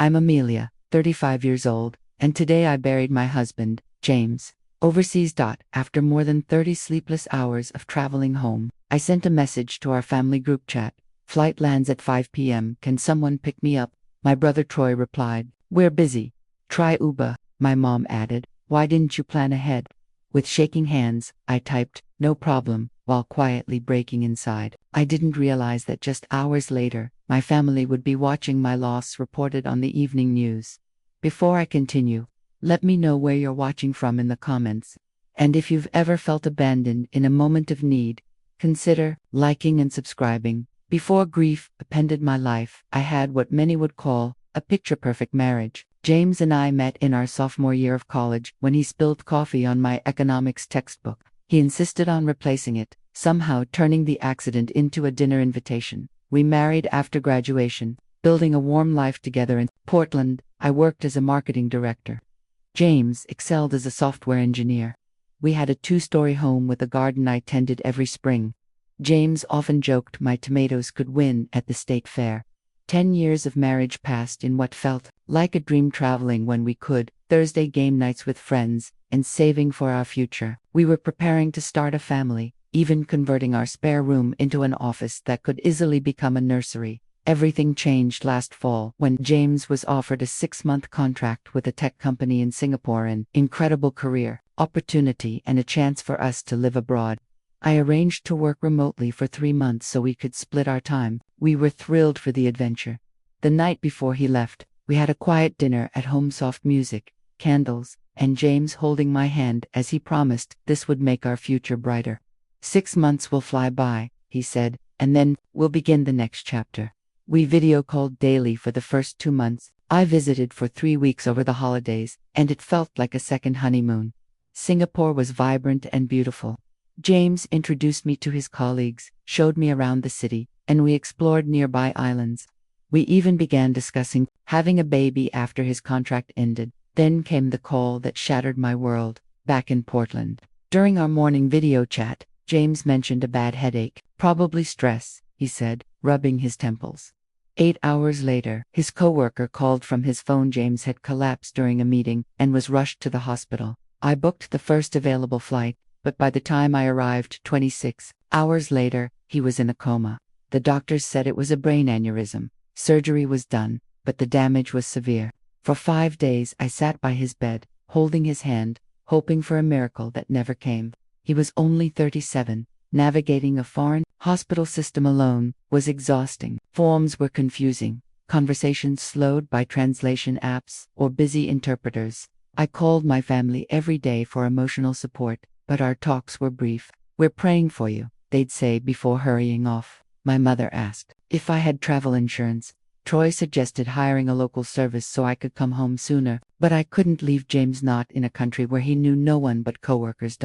I'm Amelia, 35 years old, and today I buried my husband, James, overseas. After more than 30 sleepless hours of traveling home, I sent a message to our family group chat. Flight lands at 5 p.m. Can someone pick me up? My brother Troy replied, "We're busy. Try Uber." My mom added, "Why didn't you plan ahead?" With shaking hands, I typed, "No problem," while quietly breaking inside. I didn't realize that just hours later, my family would be watching my loss reported on the evening news. Before I continue, let me know where you're watching from in the comments. And if you've ever felt abandoned in a moment of need, consider liking and subscribing. Before grief appended my life, I had what many would call a picture-perfect marriage. James and I met in our sophomore year of college when he spilled coffee on my economics textbook. He insisted on replacing it, somehow turning the accident into a dinner invitation. We married after graduation, building a warm life together in Portland. I worked as a marketing director. James excelled as a software engineer. We had a 2-story home with a garden I tended every spring. James often joked my tomatoes could win at the state fair. 10 years of marriage passed in what felt like a dream, traveling when we could, Thursday game nights with friends, and saving for our future. We were preparing to start a family, even converting our spare room into an office that could easily become a nursery. Everything changed last fall when James was offered a 6-month contract with a tech company in Singapore, an incredible career opportunity and a chance for us to live abroad. I arranged to work remotely for 3 months so we could split our time. We were thrilled for the adventure. The night before he left, we had a quiet dinner at home, soft music, candles, and James holding my hand as he promised this would make our future brighter. 6 months will fly by, he said, and then we'll begin the next chapter. We video called daily for the first 2 months. I visited for 3 weeks over the holidays, and it felt like a second honeymoon. Singapore was vibrant and beautiful. James introduced me to his colleagues, showed me around the city, and we explored nearby islands. We even began discussing having a baby after his contract ended. Then came the call that shattered my world. Back in Portland, during our morning video chat, James mentioned a bad headache, probably stress, he said, rubbing his temples. 8 hours later, his coworker called from his phone. James had collapsed during a meeting and was rushed to the hospital. I booked the first available flight, but by the time I arrived 26 hours later, he was in a coma. The doctors said it was a brain aneurysm. Surgery was done, but the damage was severe. For 5 days I sat by his bed, holding his hand, hoping for a miracle that never came. He was only 37. Navigating a foreign hospital system alone was exhausting. Forms were confusing, conversations slowed by translation apps or busy interpreters. I called my family every day for emotional support, but our talks were brief. "We're praying for you," they'd say before hurrying off. My mother asked if I had travel insurance. Troy suggested hiring a local service so I could come home sooner, but I couldn't leave James not in a country where he knew no one but coworkers.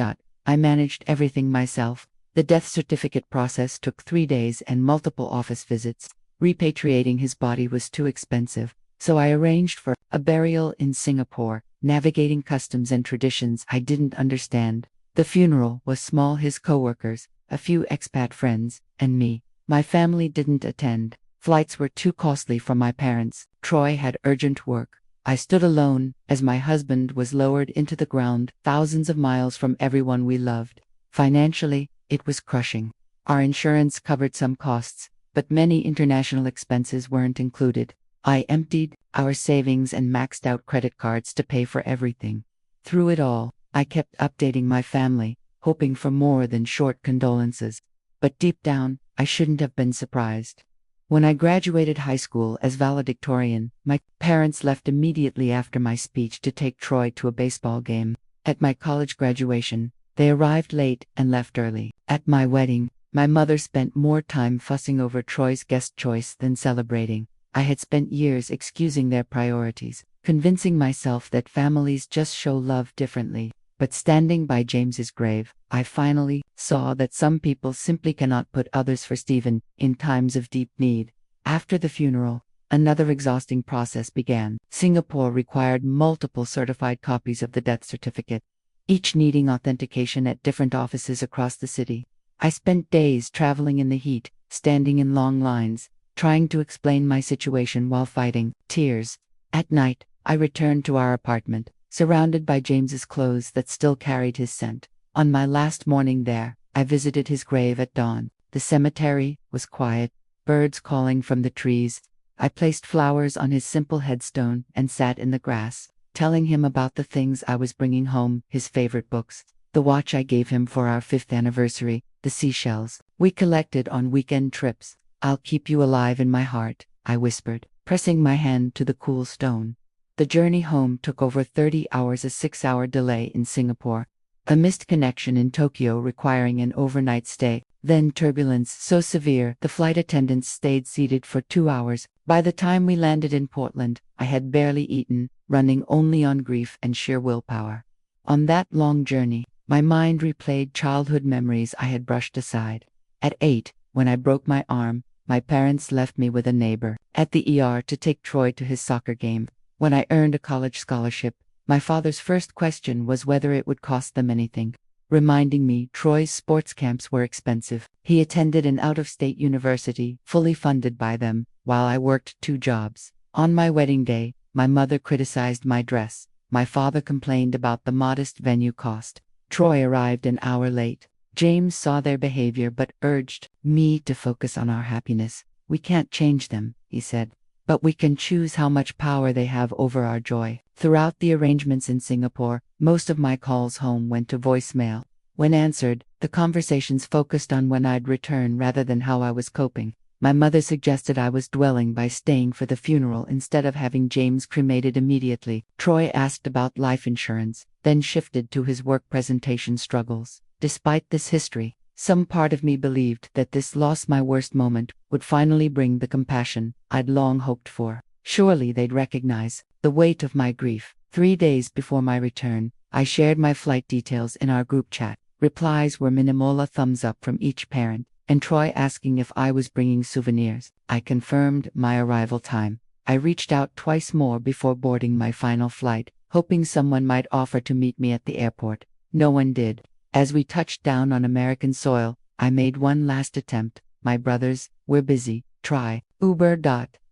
I managed everything myself. The death certificate process took 3 days and multiple office visits. Repatriating his body was too expensive, so I arranged for a burial in Singapore, navigating customs and traditions I didn't understand. The funeral was small, his coworkers, a few expat friends, and me. My family didn't attend. Flights were too costly for my parents. Troy had urgent work. I stood alone as my husband was lowered into the ground, thousands of miles from everyone we loved. Financially, it was crushing. Our insurance covered some costs, but many international expenses weren't included. I emptied our savings and maxed out credit cards to pay for everything. Through it all, I kept updating my family, hoping for more than short condolences. But deep down, I shouldn't have been surprised. When I graduated high school as valedictorian, my parents left immediately after my speech to take Troy to a baseball game. At my college graduation, they arrived late and left early. At my wedding, my mother spent more time fussing over Troy's guest choice than celebrating. I had spent years excusing their priorities, convincing myself that families just show love differently. But standing by James's grave, I finally saw that some people simply cannot put others first, even in times of deep need. After the funeral, another exhausting process began. Singapore required multiple certified copies of the death certificate, each needing authentication at different offices across the city. I spent days traveling in the heat, standing in long lines, trying to explain my situation while fighting tears. At night, I returned to our apartment, surrounded by James's clothes that still carried his scent. On my last morning there, I visited his grave at dawn. The cemetery was quiet, birds calling from the trees. I placed flowers on his simple headstone and sat in the grass, telling him about the things I was bringing home, his favorite books, the watch I gave him for our 5th anniversary, the seashells we collected on weekend trips. "I'll keep you alive in my heart," I whispered, pressing my hand to the cool stone. The journey home took over 30 hours, a 6-hour delay in Singapore, a missed connection in Tokyo requiring an overnight stay, then turbulence so severe the flight attendants stayed seated for 2 hours. By the time we landed in Portland, I had barely eaten, running only on grief and sheer willpower. On that long journey, my mind replayed childhood memories I had brushed aside. At 8, when I broke my arm, my parents left me with a neighbor at the ER to take Troy to his soccer game. When I earned a college scholarship, my father's first question was whether it would cost them anything, reminding me Troy's sports camps were expensive. He attended an out-of-state university, fully funded by them, while I worked 2 jobs. On my wedding day, my mother criticized my dress. My father complained about the modest venue cost. Troy arrived an hour late. James saw their behavior but urged me to focus on our happiness. "We can't change them," he said, "but we can choose how much power they have over our joy." Throughout the arrangements in Singapore, most of my calls home went to voicemail. When answered, the conversations focused on when I'd return rather than how I was coping. My mother suggested I was dwelling by staying for the funeral instead of having James cremated immediately. Troy asked about life insurance, then shifted to his work presentation struggles. Despite this history, some part of me believed that this loss, my worst moment, would finally bring the compassion I'd long hoped for. Surely they'd recognize the weight of my grief. 3 days before my return, I shared my flight details in our group chat. Replies were minimal, a thumbs up from each parent, and Troy asking if I was bringing souvenirs. I confirmed my arrival time. I reached out twice more before boarding my final flight, hoping someone might offer to meet me at the airport. No one did. As we touched down on American soil, I made one last attempt. "My brothers, we're busy. Try Uber.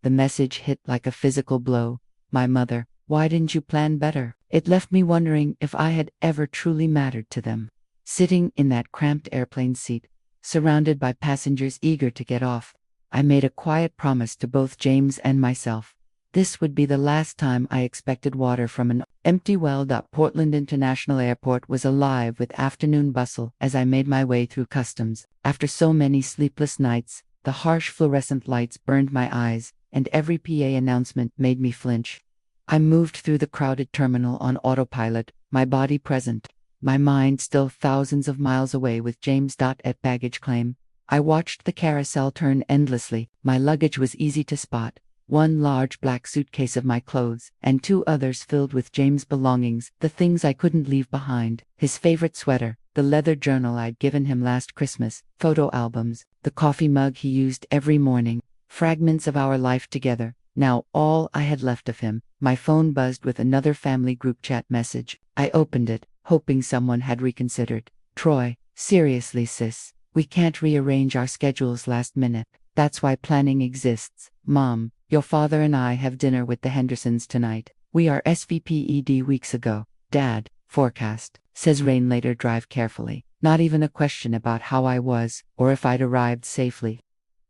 The message hit like a physical blow. My mother, "Why didn't you plan better?" It left me wondering if I had ever truly mattered to them. Sitting in that cramped airplane seat, surrounded by passengers eager to get off, I made a quiet promise to both James and myself. This would be the last time I expected water from an empty well. Portland International Airport was alive with afternoon bustle as I made my way through customs. After so many sleepless nights, the harsh fluorescent lights burned my eyes, and every PA announcement made me flinch. I moved through the crowded terminal on autopilot, my body present, my mind still thousands of miles away with James. At baggage claim, I watched the carousel turn endlessly. My luggage was easy to spot. One large black suitcase of my clothes, and 2 others filled with James' belongings, the things I couldn't leave behind. His favorite sweater, the leather journal I'd given him last Christmas, photo albums, the coffee mug he used every morning, fragments of our life together. Now all I had left of him. My phone buzzed with another family group chat message. I opened it, hoping someone had reconsidered. "Troy, seriously sis, we can't rearrange our schedules last minute. That's why planning exists. Mom, your father and I have dinner with the Hendersons tonight. We are SVPED weeks ago. Dad, forecast, says rain later. Drive carefully." Not even a question about how I was, or if I'd arrived safely.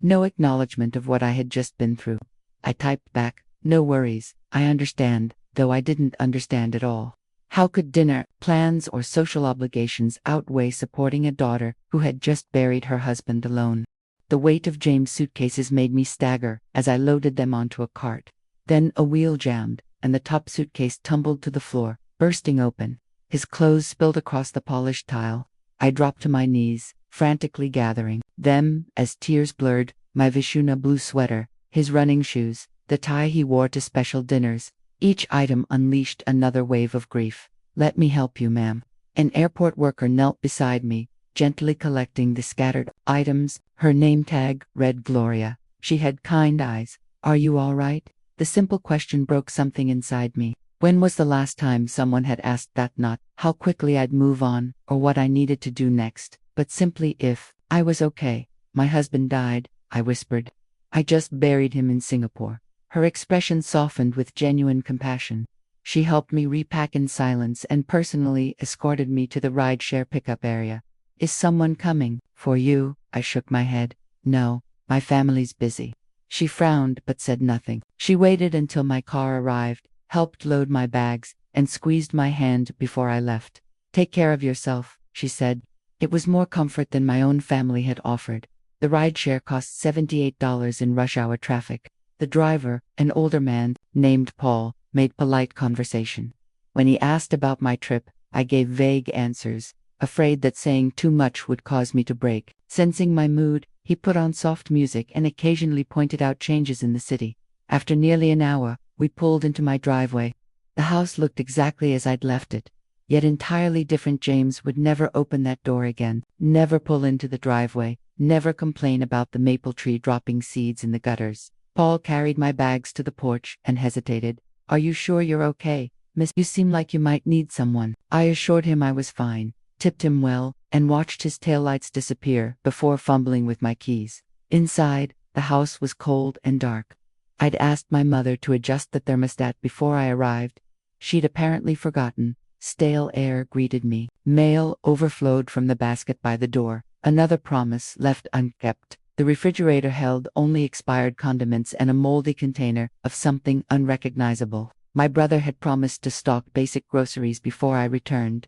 No acknowledgement of what I had just been through. I typed back, "No worries, I understand," though I didn't understand at all. How could dinner plans or social obligations outweigh supporting a daughter who had just buried her husband alone? The weight of James' suitcases made me stagger as I loaded them onto a cart. Then a wheel jammed, and the top suitcase tumbled to the floor, bursting open. His clothes spilled across the polished tile. I dropped to my knees, frantically gathering them as tears blurred my Vishuna blue sweater, his running shoes, the tie he wore to special dinners. Each item unleashed another wave of grief. "Let me help you, ma'am." An airport worker knelt beside me, gently collecting the scattered items. Her name tag read Gloria. She had kind eyes. "Are you all right?" The simple question broke something inside me. When was the last time someone had asked that? Not how quickly I'd move on, or what I needed to do next, but simply if I was okay. "My husband died," I whispered. "I just buried him in Singapore." Her expression softened with genuine compassion. She helped me repack in silence and personally escorted me to the rideshare pickup area. Is someone coming for you? I shook my head. No, my family's busy. She frowned but said nothing. She waited until my car arrived, helped load my bags, and squeezed my hand before I left. Take care of yourself, she said. It was more comfort than my own family had offered. The rideshare cost $78 in rush hour traffic. The driver, an older man, named Paul, made polite conversation. When he asked about my trip, I gave vague answers, afraid that saying too much would cause me to break. Sensing my mood, he put on soft music and occasionally pointed out changes in the city. After nearly an hour, we pulled into my driveway. The house looked exactly as I'd left it, yet entirely different. James would never open that door again, never pull into the driveway, never complain about the maple tree dropping seeds in the gutters. Paul carried my bags to the porch and hesitated. Are you sure you're okay, miss? You seem like you might need someone. I assured him I was fine, tipped him well, and watched his taillights disappear before fumbling with my keys. Inside, the house was cold and dark. I'd asked my mother to adjust the thermostat before I arrived. She'd apparently forgotten. Stale air greeted me. Mail overflowed from the basket by the door. Another promise left unkept. The refrigerator held only expired condiments and a moldy container of something unrecognizable. My brother had promised to stock basic groceries before I returned.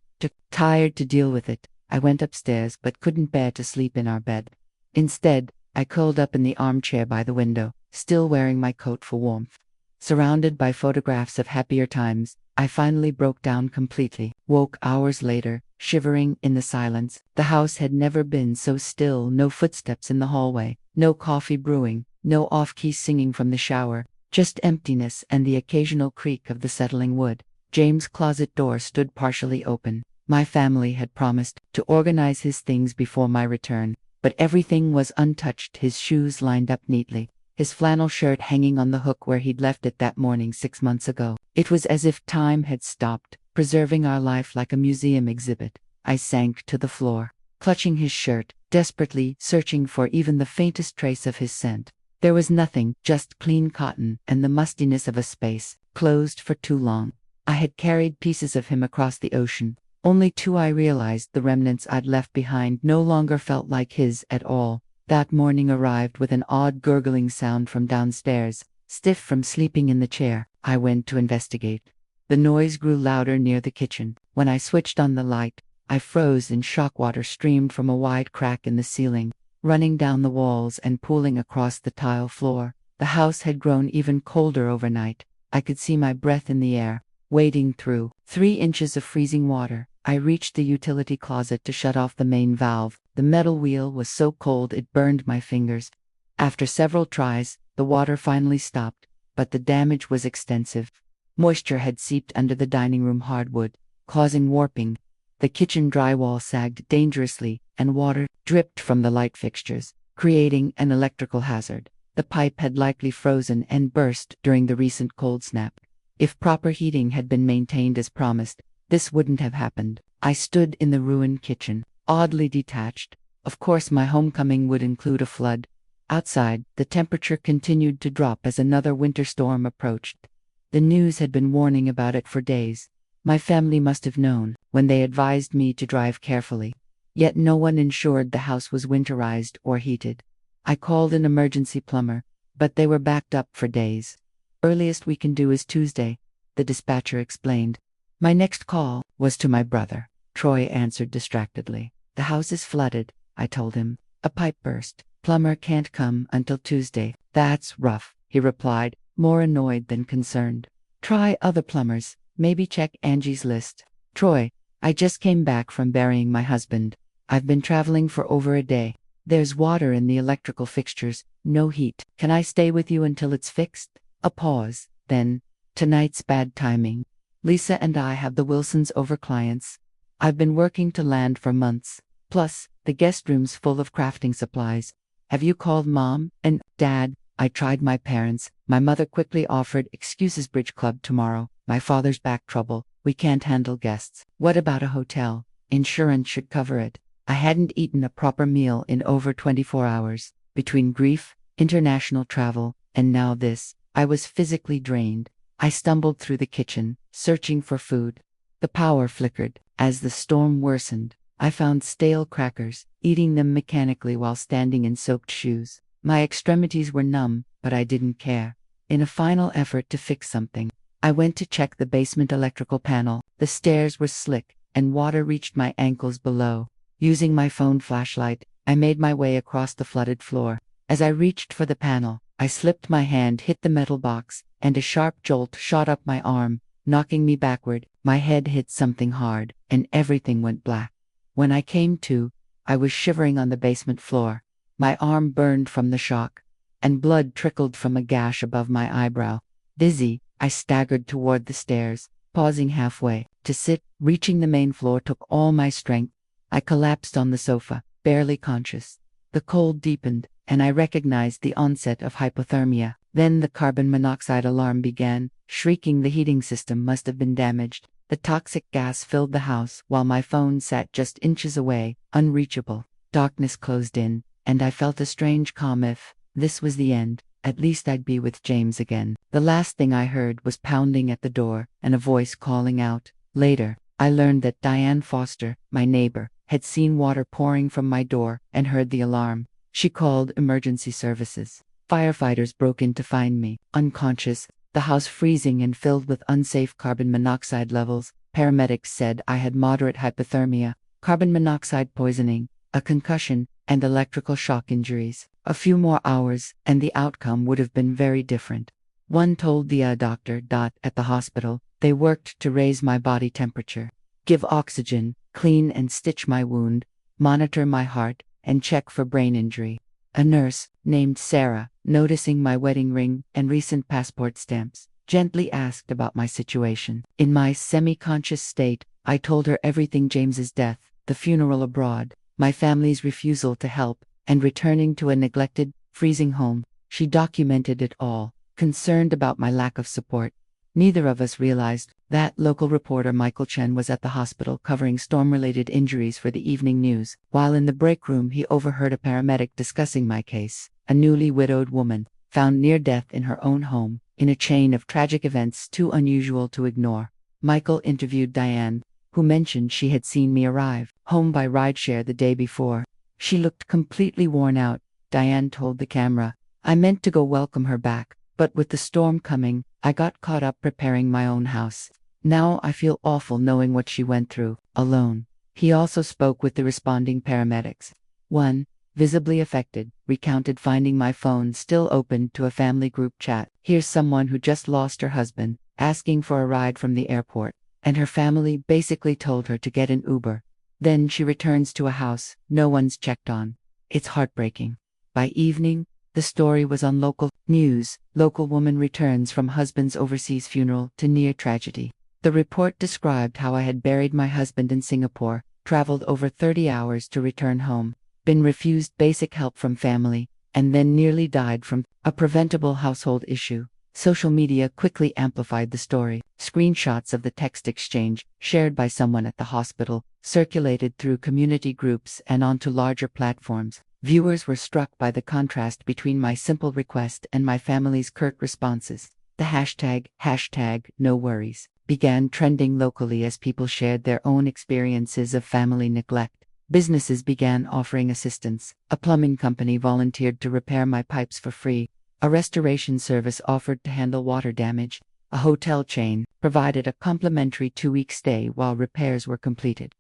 Tired to deal with it, I went upstairs but couldn't bear to sleep in our bed. Instead, I curled up in the armchair by the window, still wearing my coat for warmth. Surrounded by photographs of happier times, I finally broke down completely. Woke hours later, shivering in the silence. The house had never been so still. No footsteps in the hallway, no coffee brewing, no off-key singing from the shower, just emptiness and the occasional creak of the settling wood. James' closet door stood partially open. My family had promised to organize his things before my return, but everything was untouched. His shoes lined up neatly, his flannel shirt hanging on the hook where he'd left it that morning 6 months ago. It was as if time had stopped, preserving our life like a museum exhibit. I sank to the floor, clutching his shirt, desperately searching for even the faintest trace of his scent. There was nothing, just clean cotton and the mustiness of a space closed for too long. I had carried pieces of him across the ocean. Only too I realized the remnants I'd left behind no longer felt like his at all. That morning arrived with an odd gurgling sound from downstairs. Stiff from sleeping in the chair, I went to investigate. The noise grew louder near the kitchen. When I switched on the light, I froze and shock water streamed from a wide crack in the ceiling, running down the walls and pooling across the tile floor. The house had grown even colder overnight. I could see my breath in the air, wading through 3 inches of freezing water. I reached the utility closet to shut off the main valve. The metal wheel was so cold it burned my fingers. After several tries, the water finally stopped, but the damage was extensive. Moisture had seeped under the dining room hardwood, causing warping. The kitchen drywall sagged dangerously, and water dripped from the light fixtures, creating an electrical hazard. The pipe had likely frozen and burst during the recent cold snap. If proper heating had been maintained as promised, this wouldn't have happened. I stood in the ruined kitchen, oddly detached. Of course, my homecoming would include a flood. Outside, the temperature continued to drop as another winter storm approached. The news had been warning about it for days. My family must have known when they advised me to drive carefully. Yet no one ensured the house was winterized or heated. I called an emergency plumber, but they were backed up for days. Earliest we can do is Tuesday, the dispatcher explained. My next call was to my brother. Troy answered distractedly. The house is flooded, I told him. A pipe burst. Plumber can't come until Tuesday. That's rough, he replied, more annoyed than concerned. Try other plumbers. Maybe check Angie's list. Troy, I just came back from burying my husband. I've been traveling for over a day. There's water in the electrical fixtures, no heat. Can I stay with you until it's fixed? A pause. Then, tonight's bad timing. Lisa and I have the Wilsons over clients. I've been working to land for months. Plus, the guest room's full of crafting supplies. Have you called Mom and Dad? I tried my parents. My mother quickly offered excuses. Bridge club tomorrow. My father's back trouble. We can't handle guests. What about a hotel? Insurance should cover it. I hadn't eaten a proper meal in over 24 hours. Between grief, international travel, and now this, I was physically drained. I stumbled through the kitchen, searching for food. The power flickered. As the storm worsened, I found stale crackers, eating them mechanically while standing in soaked shoes. My extremities were numb, but I didn't care. In a final effort to fix something, I went to check the basement electrical panel. The stairs were slick, and water reached my ankles below. Using my phone flashlight, I made my way across the flooded floor. As I reached for the panel, I slipped, my hand hit the metal box, and a sharp jolt shot up my arm, knocking me backward. My head hit something hard, and everything went black. When I came to, I was shivering on the basement floor. My arm burned from the shock, and blood trickled from a gash above my eyebrow. Dizzy, I staggered toward the stairs, pausing halfway. To sit, reaching the main floor took all my strength. I collapsed on the sofa, barely conscious. The cold deepened, and I recognized the onset of hypothermia. Then the carbon monoxide alarm began. Shrieking, the heating system must have been damaged. The toxic gas filled the house, while my phone sat just inches away, unreachable. Darkness closed in, and I felt a strange calm. If this was the end, at least I'd be with James again. The last thing I heard was pounding at the door, and a voice calling out. Later, I learned that Diane Foster, my neighbor, had seen water pouring from my door and heard the alarm. She called emergency services. Firefighters broke in to find me, unconscious, the house freezing and filled with unsafe carbon monoxide levels. Paramedics said I had moderate hypothermia, carbon monoxide poisoning, a concussion, and electrical shock injuries. A few more hours, and the outcome would have been very different. One told the doctor. At the hospital, they worked to raise my body temperature, give oxygen, clean and stitch my wound, monitor my heart, and check for brain injury. A nurse, named Sarah, noticing my wedding ring and recent passport stamps, gently asked about my situation. In my semi-conscious state, I told her everything: James's death, the funeral abroad, my family's refusal to help, and returning to a neglected, freezing home. She documented it all, concerned about my lack of support. Neither of us realized that local reporter Michael Chen was at the hospital covering storm-related injuries for the evening news. While in the break room, he overheard a paramedic discussing my case. A newly widowed woman, found near death in her own home, in a chain of tragic events too unusual to ignore. Michael interviewed Diane, who mentioned she had seen me arrive home by rideshare the day before. She looked completely worn out. Diane told the camera, "I meant to go welcome her back, but with the storm coming, I got caught up preparing my own house. Now I feel awful knowing what she went through, alone." He also spoke with the responding paramedics. One, visibly affected, recounted finding my phone still open to a family group chat. Here's someone who just lost her husband, asking for a ride from the airport, and her family basically told her to get an Uber. Then she returns to a house no one's checked on. It's heartbreaking. By evening, the story was on local news. Local woman returns from husband's overseas funeral to near tragedy. The report described how I had buried my husband in Singapore, traveled over 30 hours to return home, been refused basic help from family, and then nearly died from a preventable household issue. Social media quickly amplified the story. Screenshots of the text exchange, shared by someone at the hospital, circulated through community groups and onto larger platforms. Viewers were struck by the contrast between my simple request and my family's curt responses. The hashtag no worries began trending locally as people shared their own experiences of family neglect. Businesses began offering assistance. A plumbing company volunteered to repair my pipes for free. A restoration service offered to handle water damage. A hotel chain provided a complimentary 2-week stay while repairs were completed.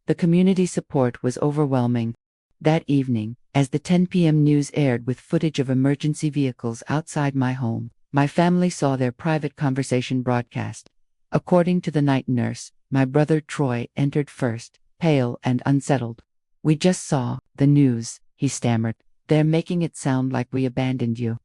The community support was overwhelming. That evening, as the 10 p.m. news aired with footage of emergency vehicles outside my home, my family saw their private conversation broadcast. According to the night nurse, my brother Troy entered first, pale and unsettled. "We just saw the news," he stammered. "They're making it sound like we abandoned you."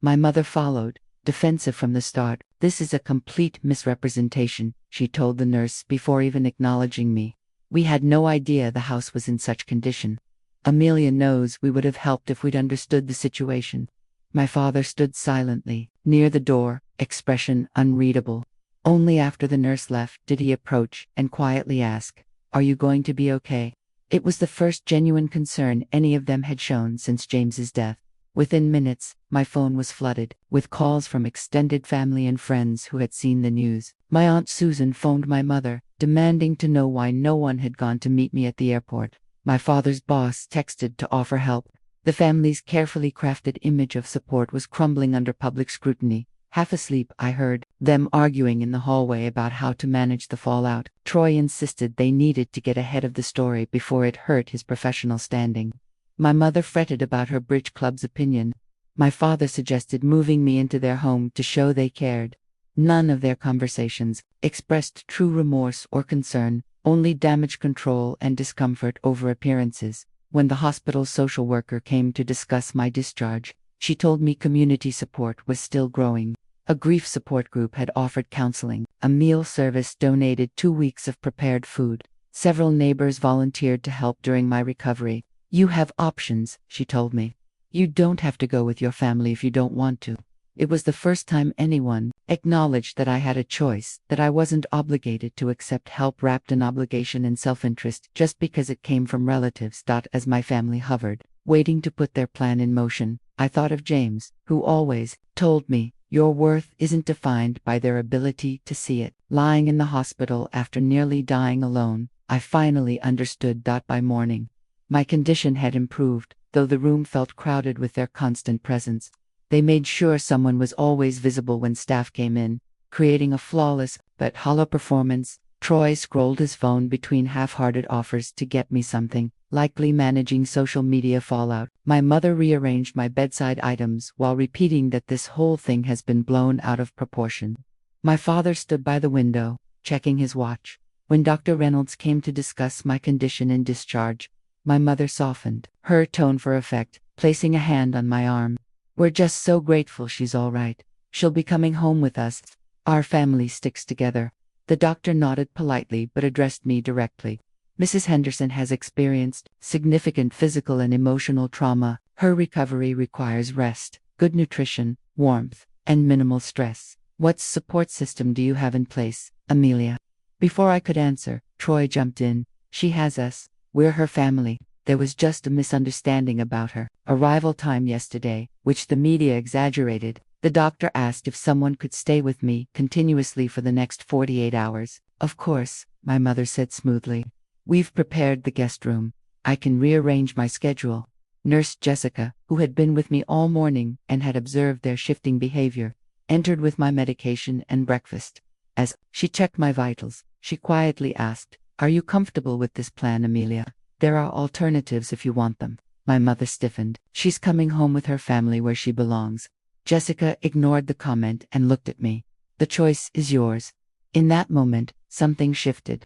My mother followed, defensive from the start. "This is a complete misrepresentation," she told the nurse before even acknowledging me. "We had no idea the house was in such condition. Amelia knows we would have helped if we'd understood the situation." My father stood silently, near the door, expression unreadable. Only after the nurse left did he approach and quietly ask, "Are you going to be okay?" It was the first genuine concern any of them had shown since James's death. Within minutes, my phone was flooded with calls from extended family and friends who had seen the news. My Aunt Susan phoned my mother, demanding to know why no one had gone to meet me at the airport. My father's boss texted to offer help. The family's carefully crafted image of support was crumbling under public scrutiny. Half asleep, I heard them arguing in the hallway about how to manage the fallout. Troy insisted they needed to get ahead of the story before it hurt his professional standing. My mother fretted about her bridge club's opinion. My father suggested moving me into their home to show they cared. None of their conversations expressed true remorse or concern, only damage control and discomfort over appearances. When the hospital's social worker came to discuss my discharge, she told me community support was still growing. A grief support group had offered counseling. A meal service donated 2 weeks of prepared food. Several neighbors volunteered to help during my recovery. You have options, she told me. You don't have to go with your family if you don't want to. It was the first time anyone acknowledged that I had a choice, that I wasn't obligated to accept help wrapped in obligation and self-interest just because it came from relatives. As my family hovered, waiting to put their plan in motion, I thought of James, who always told me, your worth isn't defined by their ability to see it. Lying in the hospital after nearly dying alone, I finally understood. By morning, my condition had improved, though the room felt crowded with their constant presence. They made sure someone was always visible when staff came in, creating a flawless but hollow performance. Troy scrolled his phone between half-hearted offers to get me something, likely managing social media fallout. My mother rearranged my bedside items while repeating that this whole thing has been blown out of proportion. My father stood by the window, checking his watch. When Dr. Reynolds came to discuss my condition and discharge, my mother softened her tone for effect, placing a hand on my arm. We're just so grateful she's all right. She'll be coming home with us. Our family sticks together. The doctor nodded politely but addressed me directly. Mrs. Henderson has experienced significant physical and emotional trauma. Her recovery requires rest, good nutrition, warmth, and minimal stress. What support system do you have in place, Amelia? Before I could answer, Troy jumped in. She has us. We're her family. There was just a misunderstanding about her arrival time yesterday, which the media exaggerated. The doctor asked if someone could stay with me continuously for the next 48 hours. Of course, my mother said smoothly. We've prepared the guest room. I can rearrange my schedule. Nurse Jessica, who had been with me all morning and had observed their shifting behavior, entered with my medication and breakfast. As she checked my vitals, she quietly asked, "Are you comfortable with this plan, Amelia? There are alternatives if you want them." My mother stiffened. She's coming home with her family where she belongs. Jessica ignored the comment and looked at me. The choice is yours. In that moment, something shifted.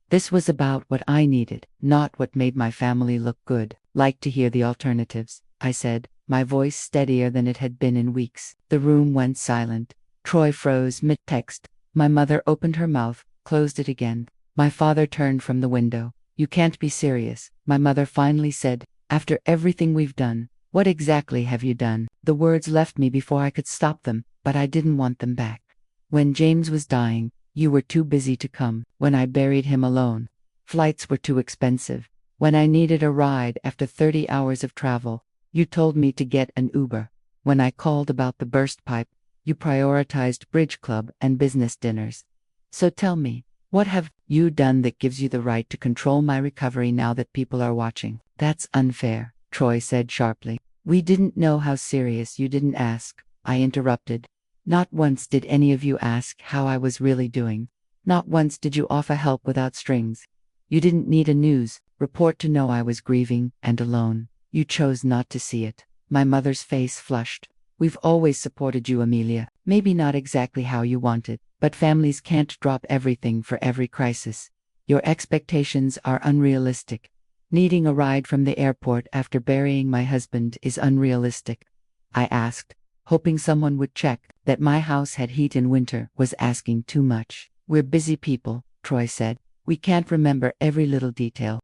This was about what I needed, not what made my family look good. Like to hear the alternatives, I said, my voice steadier than it had been in weeks. The room went silent. Troy froze mid-text. My mother opened her mouth, closed it again. My father turned from the window. You can't be serious, my mother finally said. After everything we've done, what exactly have you done? The words left me before I could stop them, but I didn't want them back. When James was dying, you were too busy to come. When I buried him alone, flights were too expensive. When I needed a ride after 30 hours of travel, you told me to get an Uber. When I called about the burst pipe, you prioritized bridge club and business dinners. So tell me, what have you done that gives you the right to control my recovery now that people are watching? That's unfair, Troy said sharply. We didn't know how serious. You didn't ask, I interrupted. Not once did any of you ask how I was really doing. Not once did you offer help without strings. You didn't need a news report to know I was grieving and alone. You chose not to see it. My mother's face flushed. We've always supported you, Amelia. Maybe not exactly how you wanted, but families can't drop everything for every crisis. Your expectations are unrealistic. Needing a ride from the airport after burying my husband is unrealistic. I asked, hoping someone would check that my house had heat in winter was asking too much. We're busy people, Troy said. We can't remember every little detail,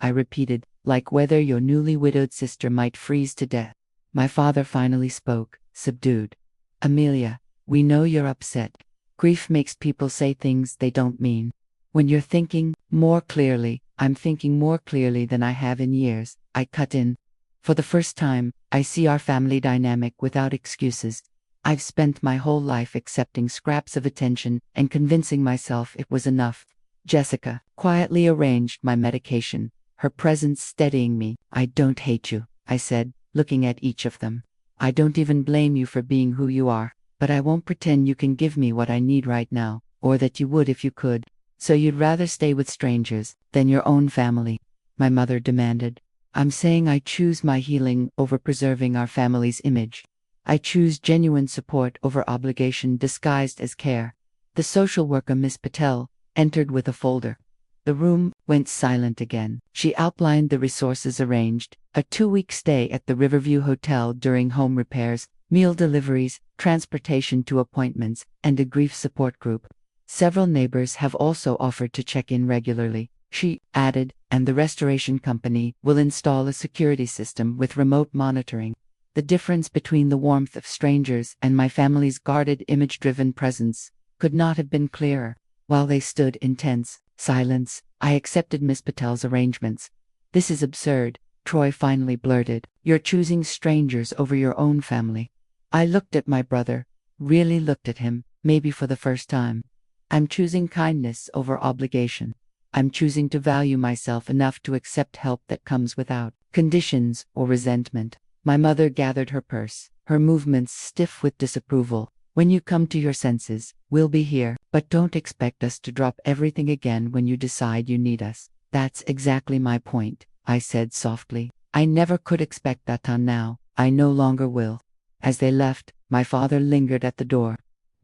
I repeated, like whether your newly widowed sister might freeze to death. My father finally spoke, subdued. Amelia, we know you're upset. Grief makes people say things they don't mean. When you're thinking more clearly, I'm thinking more clearly than I have in years, I cut in. For the first time, I see our family dynamic without excuses. I've spent my whole life accepting scraps of attention and convincing myself it was enough. Jessica quietly arranged my medication, her presence steadying me. I don't hate you, I said, looking at each of them. I don't even blame you for being who you are, but I won't pretend you can give me what I need right now, or that you would if you could. So you'd rather stay with strangers than your own family? My mother demanded. I'm saying I choose my healing over preserving our family's image. I choose genuine support over obligation disguised as care. The social worker, Miss Patel, entered with a folder. The room went silent again. She outlined the resources arranged: a 2-week stay at the Riverview Hotel during home repairs, meal deliveries, transportation to appointments, and a grief support group. Several neighbors have also offered to check in regularly, she added, and the restoration company will install a security system with remote monitoring. The difference between the warmth of strangers and my family's guarded, image-driven presence could not have been clearer. While they stood in tense silence, I accepted Miss Patel's arrangements. This is absurd, Troy finally blurted. You're choosing strangers over your own family. I looked at my brother, really looked at him, maybe for the first time. I'm choosing kindness over obligation. I'm choosing to value myself enough to accept help that comes without conditions or resentment. My mother gathered her purse, her movements stiff with disapproval. When you come to your senses, we'll be here, but don't expect us to drop everything again when you decide you need us. That's exactly my point, I said softly. I never could expect that on now. I no longer will. As they left, my father lingered at the door.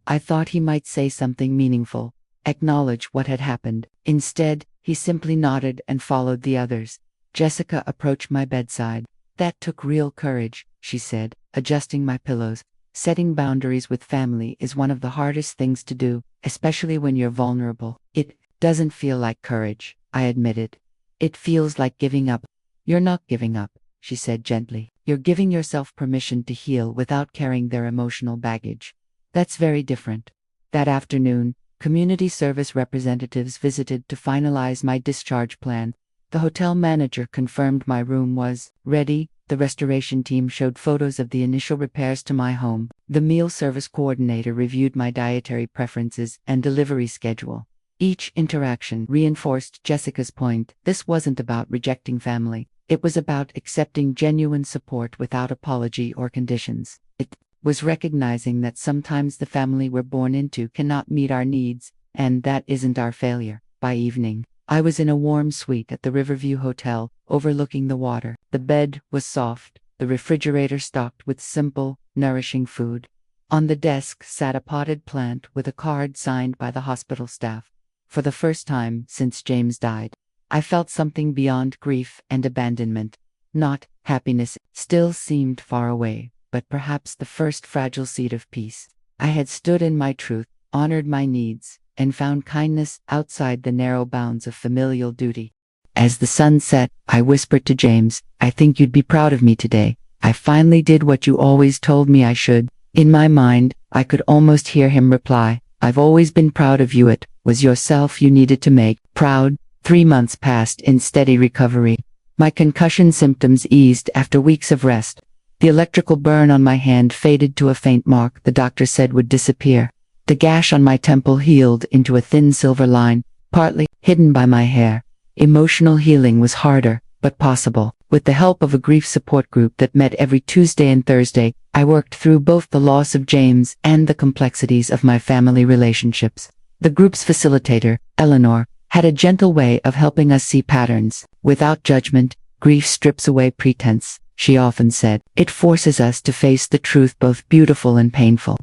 I thought he might say something meaningful, acknowledge what had happened. Instead, he simply nodded and followed the others. Jessica approached my bedside. That took real courage, she said, adjusting my pillows. Setting boundaries with family is one of the hardest things to do, especially when you're vulnerable. It doesn't feel like courage, I admitted. It feels like giving up. You're not giving up, she said gently. You're giving yourself permission to heal without carrying their emotional baggage. That's very different. That afternoon, community service representatives visited to finalize my discharge plan. The hotel manager confirmed my room was ready. The restoration team showed photos of the initial repairs to my home. The meal service coordinator reviewed my dietary preferences and delivery schedule. Each interaction reinforced Jessica's point. This wasn't about rejecting family. It was about accepting genuine support without apology or conditions. It was recognizing that sometimes the family we're born into cannot meet our needs, and that isn't our failure. By evening, I was in a warm suite at the Riverview Hotel, overlooking the water. The bed was soft, the refrigerator stocked with simple, nourishing food. On the desk sat a potted plant with a card signed by the hospital staff. For the first time since James died, I felt something beyond grief and abandonment. Not happiness, still seemed far away, but perhaps the first fragile seed of peace. I had stood in my truth, honored my needs, and found kindness outside the narrow bounds of familial duty. As the sun set, I whispered to James, I think you'd be proud of me today. I finally did what you always told me I should. In my mind, I could almost hear him reply, I've always been proud of you. It was yourself you needed to make proud. 3 months passed in steady recovery. My concussion symptoms eased after weeks of rest. The electrical burn on my hand faded to a faint mark the doctor said would disappear. The gash on my temple healed into a thin silver line, partly hidden by my hair. Emotional healing was harder, but possible. With the help of a grief support group that met every Tuesday and Thursday, I worked through both the loss of James and the complexities of my family relationships. The group's facilitator, Eleanor, had a gentle way of helping us see patterns. Without judgment, grief strips away pretense, she often said. It forces us to face the truth, both beautiful and painful.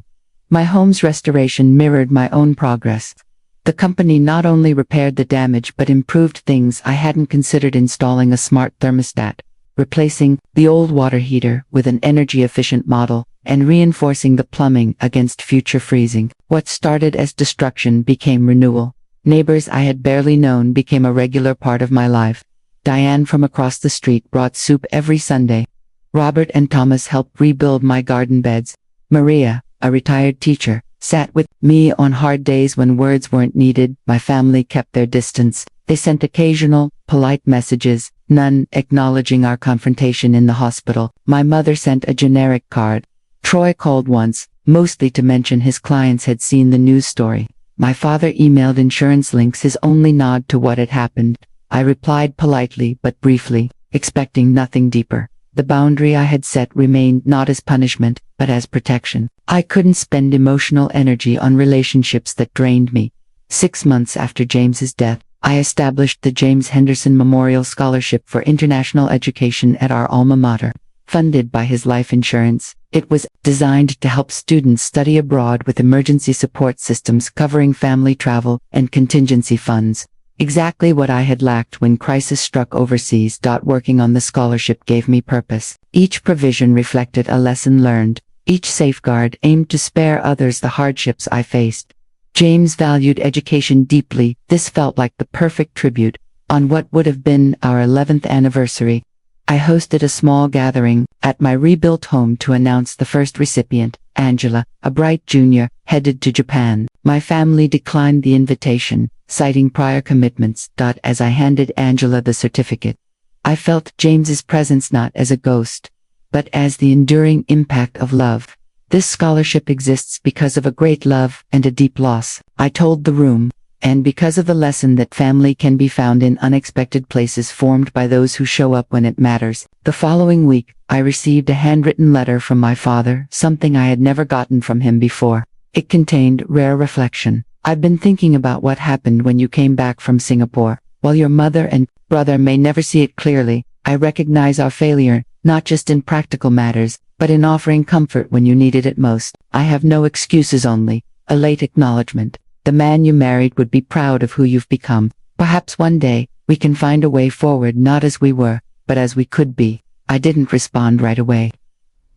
My home's restoration mirrored my own progress. The company not only repaired the damage but improved things I hadn't considered: installing a smart thermostat, replacing the old water heater with an energy-efficient model, and reinforcing the plumbing against future freezing. What started as destruction became renewal. Neighbors I had barely known became a regular part of my life. Diane from across the street brought soup every Sunday. Robert and Thomas helped rebuild my garden beds. Maria, a retired teacher, sat with me on hard days when words weren't needed. My family kept their distance, They sent occasional, polite messages, none acknowledging our confrontation in the hospital. My mother sent a generic card. Troy called once, mostly to mention his clients had seen the news story. My father emailed insurance links, his only nod to what had happened. I replied politely but briefly, expecting nothing deeper. The boundary I had set remained not as punishment, but as protection. I couldn't spend emotional energy on relationships that drained me. 6 months after James's death, I established the James Henderson Memorial Scholarship for International Education at our alma mater. Funded by his life insurance, it was designed to help students study abroad with emergency support systems covering family travel and contingency funds. Exactly what I had lacked when crisis struck overseas. Working on the scholarship gave me purpose. Each provision reflected a lesson learned. Each safeguard aimed to spare others the hardships I faced. James valued education deeply. This felt like the perfect tribute. On what would have been our 11th anniversary, I hosted a small gathering at my rebuilt home to announce the first recipient, Angela, a bright junior, headed to Japan. My family declined the invitation, citing prior commitments. As I handed Angela the certificate, I felt James's presence not as a ghost, but as the enduring impact of love. This scholarship exists because of a great love and a deep loss, I told the room, and because of the lesson that family can be found in unexpected places formed by those who show up when it matters. The following week, I received a handwritten letter from my father, something I had never gotten from him before. It contained rare reflection. I've been thinking about what happened when you came back from Singapore. While your mother and brother may never see it clearly, I recognize our failure, not just in practical matters, but in offering comfort when you needed it most. I have no excuses, only a late acknowledgement. The man you married would be proud of who you've become. Perhaps one day, we can find a way forward, not as we were, but as we could be. I didn't respond right away.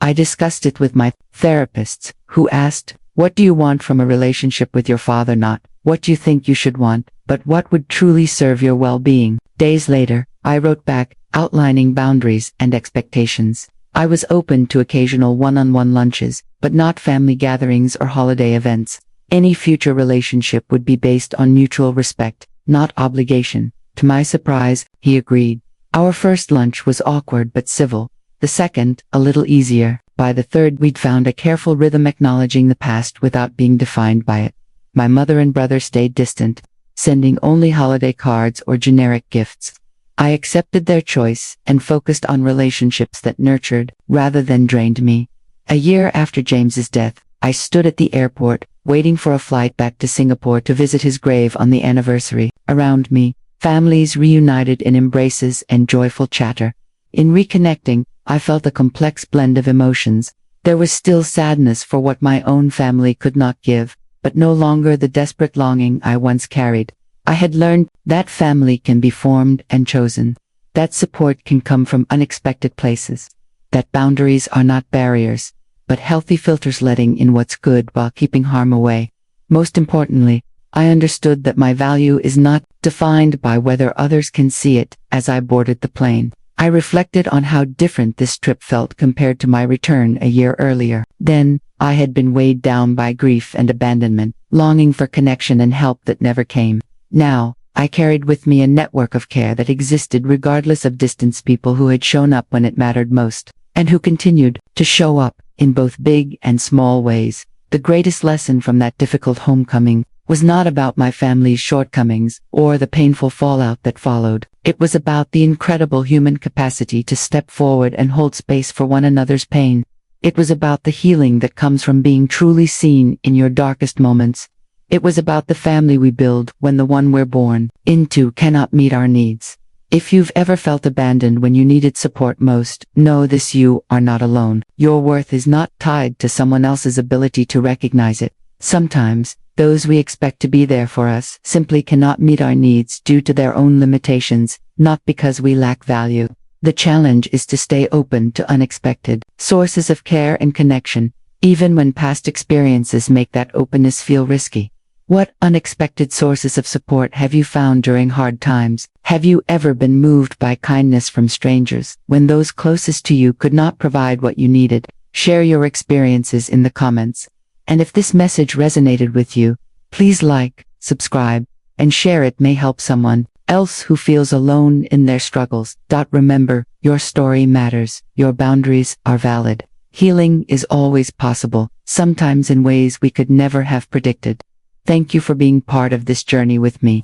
I discussed it with my therapists, who asked, what do you want from a relationship with your father? Not what you think you should want, but what would truly serve your well-being. Days later, I wrote back, outlining boundaries and expectations. I was open to occasional one-on-one lunches, but not family gatherings or holiday events. Any future relationship would be based on mutual respect, not obligation. To my surprise, he agreed. Our first lunch was awkward but civil. The second, a little easier. By the third, we'd found a careful rhythm, acknowledging the past without being defined by it. My mother and brother stayed distant, sending only holiday cards or generic gifts. I accepted their choice and focused on relationships that nurtured rather than drained me. A year after James's death, I stood at the airport, waiting for a flight back to Singapore to visit his grave on the anniversary. Around me, families reunited in embraces and joyful chatter. In reconnecting, I felt a complex blend of emotions. There was still sadness for what my own family could not give, but no longer the desperate longing I once carried. I had learned that family can be formed and chosen, that support can come from unexpected places, that boundaries are not barriers, but healthy filters, letting in what's good while keeping harm away. Most importantly, I understood that my value is not defined by whether others can see it. As I boarded the plane, I reflected on how different this trip felt compared to my return a year earlier. Then, I had been weighed down by grief and abandonment, longing for connection and help that never came. Now, I carried with me a network of care that existed regardless of distance, people who had shown up when it mattered most, and who continued to show up in both big and small ways. The greatest lesson from that difficult homecoming was not about my family's shortcomings or the painful fallout that followed. It was about the incredible human capacity to step forward and hold space for one another's pain. It was about the healing that comes from being truly seen in your darkest moments. It was about the family we build when the one we're born into cannot meet our needs. If you've ever felt abandoned when you needed support most, know this: you are not alone. Your worth is not tied to someone else's ability to recognize it. Sometimes, those we expect to be there for us simply cannot meet our needs due to their own limitations, not because we lack value. The challenge is to stay open to unexpected sources of care and connection, even when past experiences make that openness feel risky. What unexpected sources of support have you found during hard times? Have you ever been moved by kindness from strangers when those closest to you could not provide what you needed? Share your experiences in the comments. And if this message resonated with you, please like, subscribe, and share. It may help someone. else who feels alone in their struggles. Remember, your story matters, your boundaries are valid. Healing is always possible, sometimes in ways we could never have predicted. Thank you for being part of this journey with me.